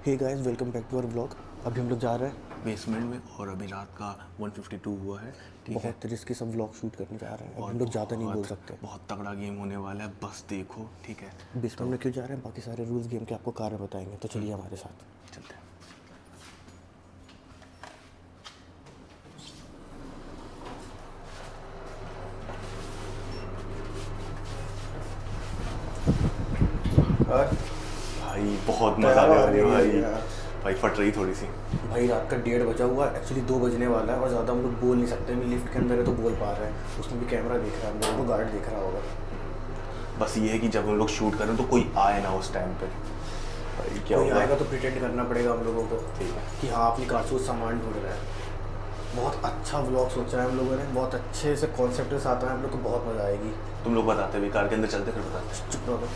Hey guys, welcome back to our vlog. अभी हम लोग जा रहे हैं बेसमेंट में और अभी रात का 152 हुआ है। ठीक है, बहुत रिस्की सब व्लॉग शूट करने जा रहे हैं। अब और हम लोग ज़्यादा नहीं बोल बहुत सकते। बहुत तगड़ा गेम होने वाला है, बस देखो। ठीक है, बेसमेंट में क्यों जा रहे हैं, बाकी सारे रूल्स गेम के आपको कार में बताएंगे, तो चलिए हमारे साथ चलते हैं। भाई बहुत मजा आने वाली है भाई। भाई फट रही थोड़ी सी। भाई रात का 1:30 बजा हुआ है, एक्चुअली 2 बजने वाला है और ज़्यादा हम लोग बोल नहीं सकते। मैं लिफ्ट के अंदर है तो बोल पा रहे हैं, उसमें भी कैमरा देख रहा है, हम लोगों को गार्ड देख रहा होगा। बस ये है कि जब हम लोग शूट करें तो कोई आए ना उस टाइम पे। भाई क्या कोई होगा? आएगा तो प्रिटेंड करना पड़ेगा हम लोगों को ठीक है। कि हाँ अपनी कारतूस सामान ढूंढ रहा है। बहुत अच्छा व्लॉग सोचा है हम लोगों ने, बहुत अच्छे से कॉन्सेप्ट के साथ है, हम लोग को बहुत मज़ा आएगी। तुम लोग बताते भी, कार के अंदर चलते फिर बताते। चुप रहो।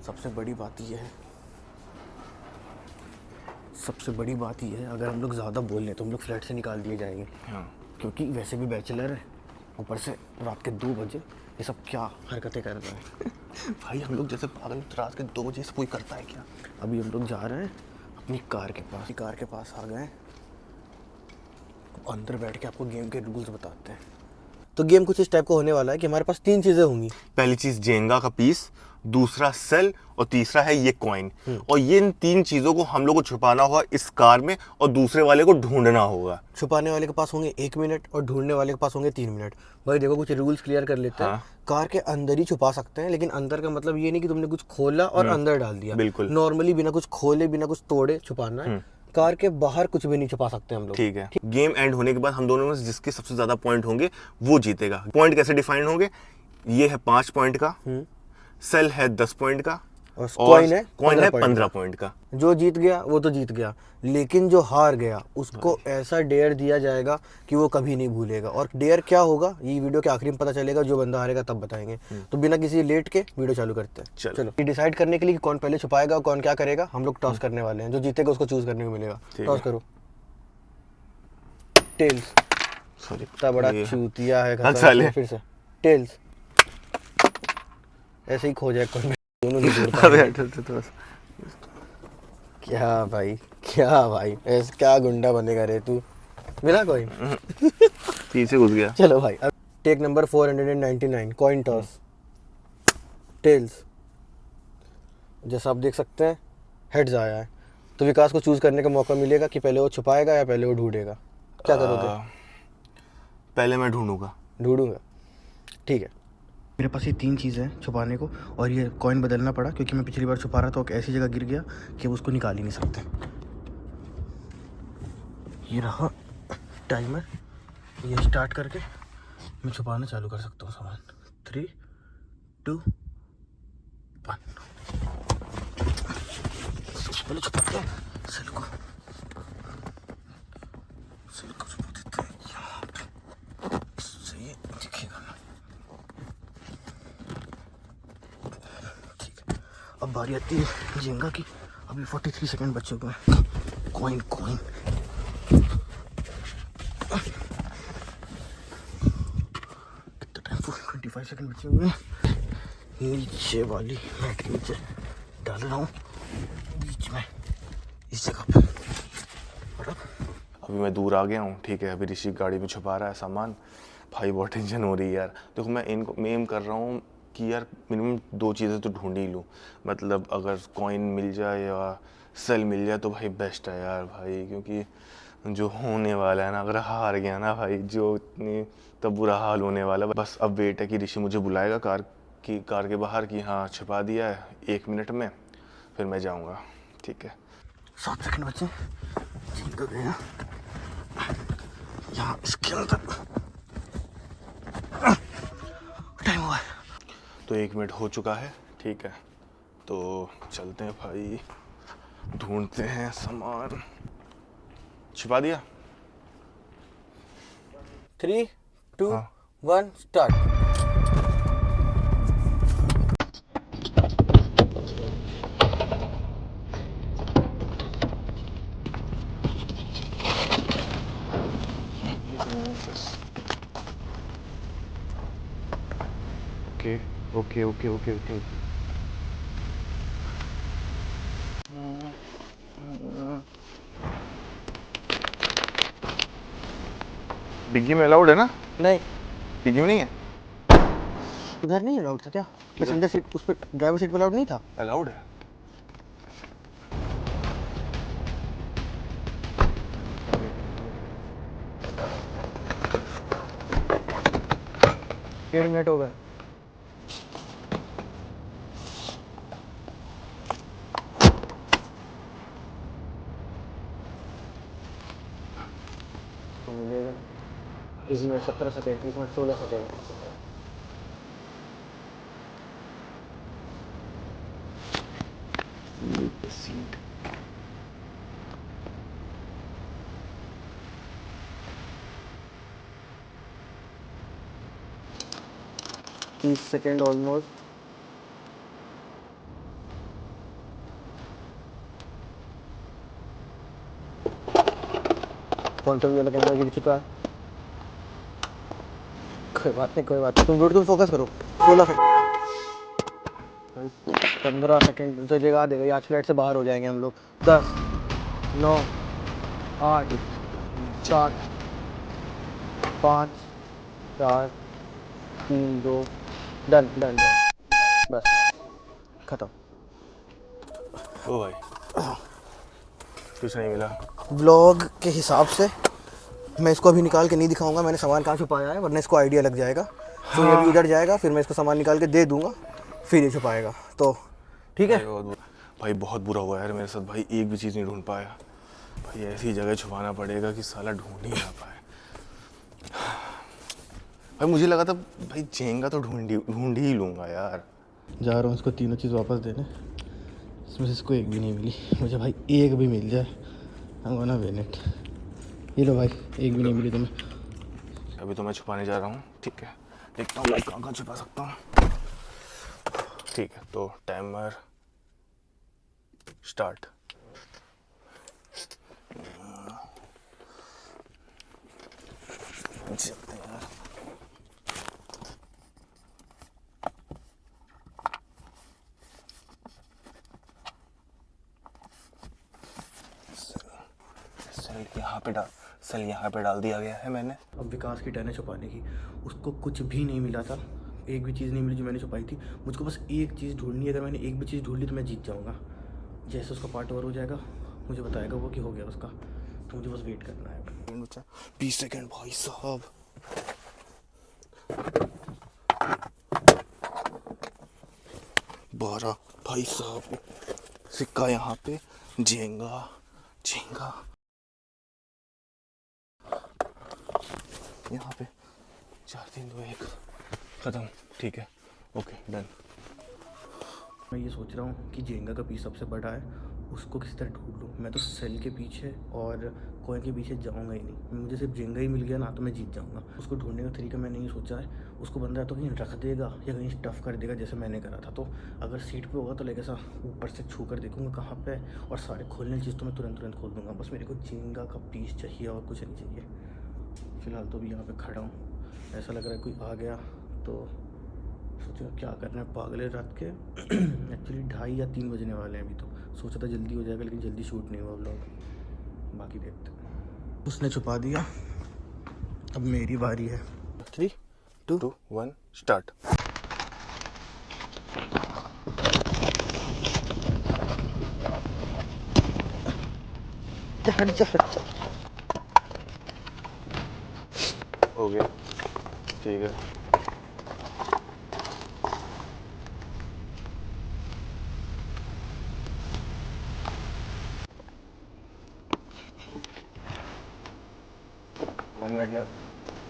सबसे बड़ी बात यह है, सबसे बड़ी बात यह है, अगर हम लोग ज़्यादा बोल लें तो हम लोग फ्लैट से निकाल दिए जाएंगे। हाँ, क्योंकि वैसे भी बैचलर है, ऊपर से रात के 2 बजे ये सब क्या हरकतें कर रहे हैं। भाई हम लोग जैसे पागल रात के 2 बजे से कोई करता है क्या? अभी हम लोग जा रहे हैं अपनी कार के पास। कार के पास आ गए, अंदर बैठ के आपको गेम के रूल्स बताते हैं। तो गेम कुछ इस टाइप का होने वाला है कि हमारे पास 3 चीज़ें होंगी। पहली चीज जेंगा का पीस, दूसरा सेल और तीसरा है ये कॉइन। और ये इन 3 चीजों को हम लोग को छुपाना होगा इस कार में और दूसरे वाले को ढूंढना होगा। छुपाने वाले के पास होंगे 1 मिनट और ढूंढने वाले के पास होंगे 3 मिनट। भाई देखो, कुछ रूल्स क्लियर कर लेते हैं। हाँ। कार के अंदर ही छुपा सकते हैं, लेकिन अंदर का मतलब ये नहीं कि तुमने कुछ खोला और अंदर डाल दिया। बिल्कुल। नॉर्मली बिना कुछ खोले बिना कुछ तोड़े छुपाना है। कार के बाहर कुछ भी नहीं छुपा सकते हम लोग। ठीक है। गेम एंड होने के बाद हम दोनों में से जिसके सबसे ज्यादा पॉइंट होंगे वो जीतेगा। पॉइंट कैसे डिफाइन होंगे? ये है 5 पॉइंट का, सेल है 10 पॉइंट का और कॉइन है 15 पॉइंट का। जो जीत गया वो तो जीत गया, लेकिन जो हार गया उसको ऐसा डेयर दिया जाएगा कि वो कभी नहीं भूलेगा। और डेयर क्या होगा ये वीडियो के आखिरी में पता चलेगा, जो बंदा हारेगा तब बताएंगे। तो बिना किसी लेट के वीडियो चालू करते हैं। चलो। ये डिसाइड करने के लिए कि कौन पहले छुपाएगा और कौन क्या करेगा, हम लोग टॉस करने वाले हैं। जो जीतेगा उसको चूज करने को मिलेगा। टॉस करो। टेल्स। सॉरी, इतना बड़ा चूतिया है, साले। फिर से टेल्स। ऐसे ही खो जाए कौन, दोनों नहीं जोड़ अबे पाएंगे। थोड़ा क्या भाई, क्या भाई, ऐसे क्या गुंडा बनेगा रे तू। मिला कॉइन? पीछे घुस गया। चलो भाई, अब take number 499, coin toss. Tails. जैसा आप देख सकते हैं हेड्स आया है, तो विकास को चूज करने का मौका मिलेगा कि पहले वो छुपाएगा या पहले वो ढूंढेगा। क्या करोगे? पहले मैं ढूंढूंगा। ढूंढूंगा, ठीक है। मेरे पास ये 3 चीज़ें हैं छुपाने को, और ये कॉइन बदलना पड़ा क्योंकि मैं पिछली बार छुपा रहा था, ऐसी जगह गिर गया कि अब उसको निकाल ही नहीं सकते। ये रहा टाइमर, ये स्टार्ट करके मैं छुपाना चालू कर सकता हूँ सामान। 3, 2, 1। पहले छुपाते हैं सेल को, सेल को छुपा देते हैं यहाँ पे, इससे ये दिखेगा ना। ठीक है, अब बारी आती है जेंगा की। अभी 43 सेकंड बचे हुए हैं। कॉइन कॉइन कितना टाइम? 25 सेकंड बचे हुए हैं। नीचे वाली मैट के नीचे डाल रहा हूँ, बीच में इस जगह पे। और अभी मैं दूर आ गया हूँ। ठीक है, अभी ऋषि गाड़ी में छुपा रहा है सामान। भाई बहुत टेंशन हो रही है यार। देखो मैं इनको एम कर रहा हूँ कि यार मिनिमम 2 चीज़ें तो ढूंढ ही लूँ। मतलब अगर कॉइन मिल जाए या सेल मिल जाए तो भाई बेस्ट है यार भाई, क्योंकि जो होने वाला है ना, अगर हार गया ना भाई, जो इतनी तब बुरा हाल होने वाला है। बस अब वेट है कि ऋषि मुझे बुलाएगा कार के बाहर कि हाँ छुपा दिया है 1 मिनट में, फिर मैं जाऊँगा। ठीक है, 7 सेकंड बचे। झींगा गया यहाँ इसके अंदर, टाइम हुआ है। तो 1 मिनट हो चुका है। ठीक है, तो चलते हैं भाई, ढूंढते हैं सामान। छिपा दिया। 3, 2, हाँ। 1 start. Okay okay okay okay okay. डिग्गी में अलाउड है ना? नहीं, डिग्गी में नहीं है? उधर नहीं अलाउड था क्या? पैसेंजर सीट उस पर, ड्राइवर सीट पर अलाउड नहीं था? अलाउड है। डेढ़ मिनट हो गए। तो मिलेगा 20 minute 17 second, 30 minute 16 second. Seat 30 second almost. कौन सा वाला कैमरा गिर चुका है? कोई बात नहीं, कोई बात नहीं, तुम ब्लूटूथ फोकस करो। 16 सेकेंड, 15 सेकेंड तो जगह देगा, आज फ्लाइट से बाहर हो जाएंगे हम लोग। 10 9 8 7 5 4 3 2 डन डन डन, बस खत्म। ओ भाई कुछ नहीं मिला। ब्लॉग के हिसाब से मैं इसको अभी निकाल के नहीं दिखाऊंगा मैंने सामान कहाँ छुपाया है, वरना इसको आइडिया लग जाएगा। तो ये भी उधर जाएगा, फिर मैं इसको सामान निकाल के दे दूंगा, फिर ये छुपाएगा। तो ठीक है भाई बहुत बुरा हुआ यार मेरे साथ भाई, एक भी चीज़ नहीं ढूंढ पाया भाई। ऐसी जगह छुपाना पड़ेगा कि साला ढूंढ ही ना पाए। भाई मुझे लगा था भाई जेंगा तो ढूंढ ही लूंगा यार। जा रहा हूँ इसको तीनों चीज़ वापस देने, इसमें से इसको एक भी नहीं मिली। मुझे भाई एक भी मिल जाए, I am gonna win it. ये लो भाई, एक भी नहीं मिली तुम्हें। अभी तो मैं छुपाने जा रहा हूँ, ठीक है। देखता हूँ मैं कहाँ कहाँ छुपा सकता हूँ। ठीक है, तो टाइमर स्टार्ट। चलते हैं यार। सेल यहाँ पे डाल दिया गया है मैंने। अब विकास की टर्न है छुपाने की, उसको कुछ भी नहीं मिला था, एक भी चीज़ नहीं मिली जो मैंने छुपाई थी। मुझको बस एक चीज़ ढूंढनी है, अगर मैंने एक भी चीज़ ढूंढ ली तो मैं जीत जाऊँगा। जैसे उसका पार्ट ओवर हो जाएगा मुझे बताएगा वो कि हो गया उसका, तो मुझे बस वेट करना है। 20 सेकेंड भाई साहब। 12 भाई साहब, सिक्का यहाँ पे, झेंगा झेंगा यहाँ पे, 4 3 2 1 ख़त्म। ठीक है, ओके डन। मैं ये सोच रहा हूँ कि जेंगा का पीस सबसे बड़ा है, उसको किसी तरह ढूंढ लूँ। मैं तो सेल के पीछे और कॉइन के पीछे जाऊँगा ही नहीं, मुझे सिर्फ जेंगा ही मिल गया ना तो मैं जीत जाऊँगा। उसको ढूंढने का तरीका मैंने ये सोचा है, उसको बंदा तो कहीं रख देगा या कहीं स्टफ़ कर देगा जैसे मैंने करा था। तो अगर सीट पे होगा तो लेके सा ऊपर से छू कर देखूँगा कहाँ पे है, और सारे खोलने चीज़ तो मैं तुरंत खोल दूँगा। बस मेरे को जेंगा का पीस चाहिए और कुछ नहीं चाहिए। फ़िलहाल तो अभी यहाँ पर खड़ा हूँ, ऐसा लग रहा है कोई आ गया तो सोचा क्या करना है, पागले रात के एक्चुअली 2:30 या 3 बजने वाले हैं अभी। तो सोचा था जल्दी हो जाएगा, लेकिन जल्दी शूट नहीं हुआ व्लॉग। बाकी देखते हैं। उसने छुपा दिया, अब मेरी बारी है। 3 2 2 1 स्टार्ट। हो गया, ठीक है।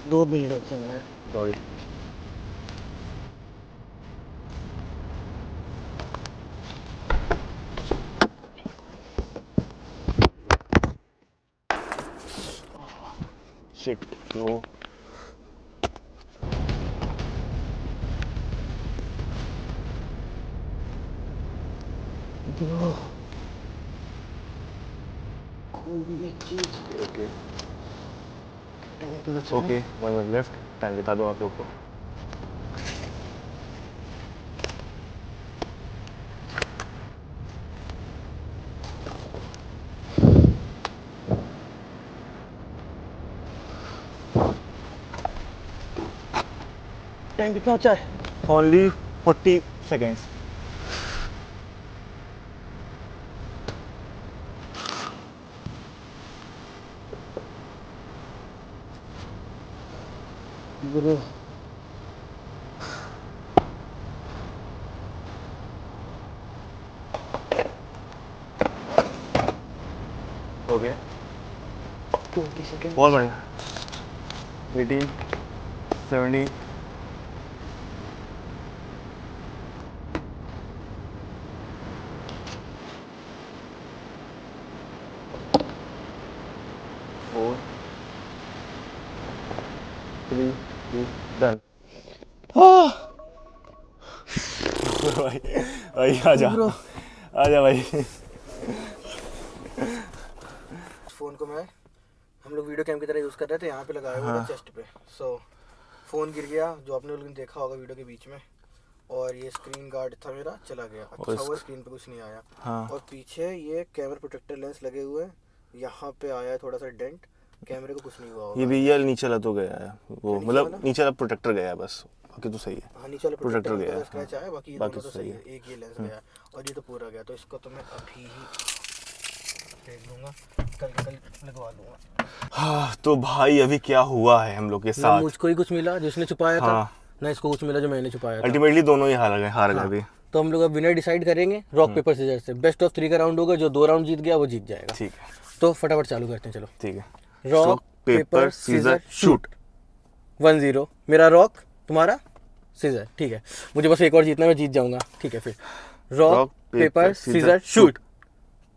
दो मिनट होते हैं। Sorry. Shit no. Okay okay, 1 minute left. Time बता दो आप लोग को। टाइम कितना अच्छा है? Only 40 seconds. ब्रो हो गया 20 सेकंड। बहुत बढ़िया। 18 17 4 3 2 डन। भाई भाई आजा आजा भाई। फ़ोन को हम लोग वीडियो कैम की तरह यूज़ कर रहे थे, यहाँ पे लगाया हुआ था चेस्ट पे। सो फ़ोन गिर गया, जो आपने लोगों ने देखा होगा वीडियो के बीच में, और ये स्क्रीन गार्ड था मेरा, चला गया। अच्छा हुआ स्क्रीन पे कुछ नहीं आया। हाँ। और पीछे ये कैमरा प्रोटेक्टर लेंस लगे हुए हैं, यहाँ पे आया है थोड़ा सा डेंट, कैमरे को कुछ नहीं हुआ होगा। ये भैया नीचे वाला तो गया है वो, नीचे मतलब वाला? नीचे वाला प्रोटेक्टर गया है बस, बाकी तो सही है। हाँ, नीचे वाला प्रोटेक्टर प्रोटेक्टर गया का है, स्क्रैच आया, बाकी ये बाकी दोनों तो तो सही सही है। एक ये लेंस गया और ये तो पूरा गया, तो इसको तो मैं अभी ही देख लूँगा, कल लगवा लूँगा। हाँ तो भाई अभी क्या हुआ है हम लोग के ना साथ? मुझको ही कुछ मिला जिसने छुपाया था, हाँ। ना इसको कुछ मिला जो मैंने छुपाया था। अल्टीमेटली दोनों ही हार गए अभी। तो हम लोग अब विनर डिसाइड करेंगे रॉक पेपर सीजर से। बेस्ट ऑफ 3 का राउंड होगा, जो 2 राउंड जीत गया वो जीत जाएगा। ठीक है तो फटाफट चालू करते हैं, चलो। ठीक है। Rock paper scissor shoot. 1-0 मेरा रॉक, तुम्हारा सीजर। ठीक है, मुझे बस एक और जीतना, मैं जीत जाऊंगा। ठीक है, फिर rock paper scissor shoot.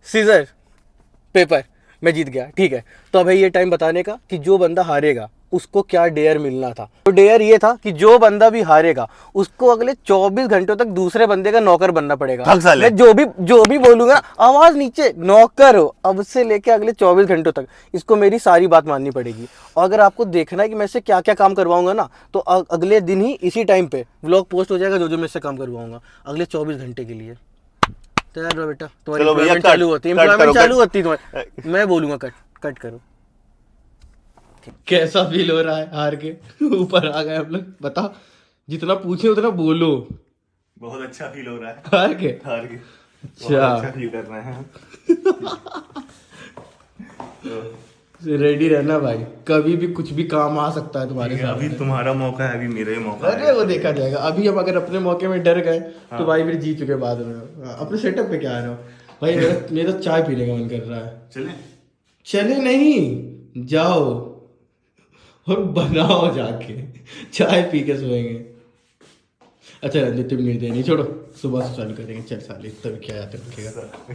Scissor paper, मैं जीत गया। ठीक है, तो अब है ये टाइम बताने का कि जो बंदा हारेगा उसको क्या डेयर मिलना था। तो डेयर ये था कि जो बंदा भी हारेगा उसको अगले 24 घंटों तक दूसरे बंदे का नौकर बनना पड़ेगा। मैं जो भी बोलूंगा, आवाज नीचे, नौकर हो अब से लेके अगले 24 घंटों तक, इसको मेरी सारी बात माननी पड़ेगी। और अगर आपको देखना है कि मैं इससे क्या क्या काम करवाऊंगा ना, तो अगले दिन ही इसी टाइम पे व्लॉग पोस्ट हो जाएगा, जो मैं इससे काम करवाऊंगा अगले 24 घंटे के लिए। तैयार रहो बेटा, तुम्हारी एम्प्लॉयमेंट चालू होती है। एम्प्लॉयमेंट चालू होती है तुम्हारी। मैं बोलूंगा कट करो। कैसा फील हो रहा है हार के? ऊपर आ गए हम लोग, बता। जितना पूछे उतना बोलो। बहुत अच्छा फील हो रहा है हार के। अच्छा, अच्छा फील कर रहे हैं। रेडी रहना भाई, कभी भी कुछ भी काम आ सकता है तुम्हारे साथ। अभी तुम्हारा मौका है, अभी मेरा ही मौका है। अरे वो देखा जाएगा। अभी हम अगर अपने मौके में डर गए तो भाई फिर जीत चुके बाद में। अपने सेटअप पे क्या आ रहे हो भाई? मेरा चाय पीने का मन कर रहा है। चले नहीं, जाओ और बनाओ जाके, चाय पी के सोएंगे। अच्छा रणजीत, तुम नहीं छोड़ो, सुबह से चालू करेंगे। चल साले, तभी क्या याद रखेगा।